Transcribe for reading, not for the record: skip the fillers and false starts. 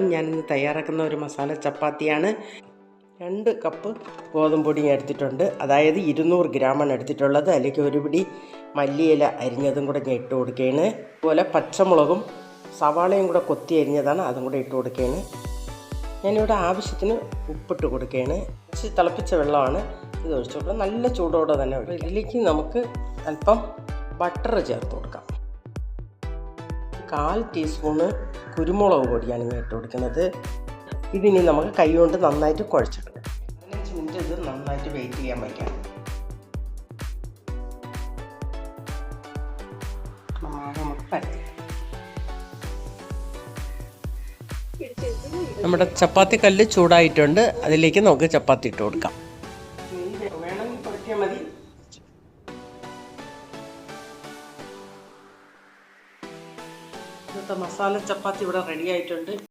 ഞാനിന്ന് തയ്യാറാക്കുന്ന ഒരു മസാല ചപ്പാത്തിയാണ്. 2 കപ്പ് ഗോതമ്പ് പൊടി ഞാൻ എടുത്തിട്ടുണ്ട്. അതായത് 200 ഗ്രാമാണ് എടുത്തിട്ടുള്ളത്. അതിലേക്ക് ഒരു പിടി മല്ലിയില അരിഞ്ഞതും കൂടെ ഞാൻ ഇട്ട് കൊടുക്കുകയാണ്. അതുപോലെ പച്ചമുളകും സവാളയും കൂടെ കൊത്തി അരിഞ്ഞതാണ്, അതും കൂടെ ഇട്ട് കൊടുക്കുകയാണ്. ഞാനിവിടെ ആവശ്യത്തിന് ഉപ്പിട്ട് കൊടുക്കുകയാണ്. തിളപ്പിച്ച വെള്ളമാണ് ഇത് ഒഴിച്ചു കൊടുക്കുക. നല്ല ചൂടോടെ തന്നെ ഒഴിക്കുക. ഇതിലേക്ക് നമുക്ക് അല്പം ബട്ടർ ചേർത്ത് കൊടുക്കാം. 1/4 ടീസ്പൂണ് കുരുമുളക് പൊടിയാണ് ഞാൻ ഇട്ട് കൊടുക്കുന്നത്. ഇതിനി നമുക്ക് കൈ കൊണ്ട് നന്നായിട്ട് കുഴച്ചെടുക്കാം. 15 മിനിറ്റ് ഇത് നന്നായിട്ട് വെയിറ്റ് ചെയ്യാൻ വയ്ക്കാം. നമുക്ക് പരത്തി നമ്മുടെ ചപ്പാത്തി കല്ല് ചൂടായിട്ടുണ്ട്. അതിലേക്ക് നമുക്ക് ചപ്പാത്തി ഇട്ട് കൊടുക്കാം. വേണമെങ്കിൽ പൊടിക്കാൻ മതി. ഇന്നത്തെ മസാല ചപ്പാത്തി ഇവിടെ റെഡി ആയിട്ടുണ്ട്.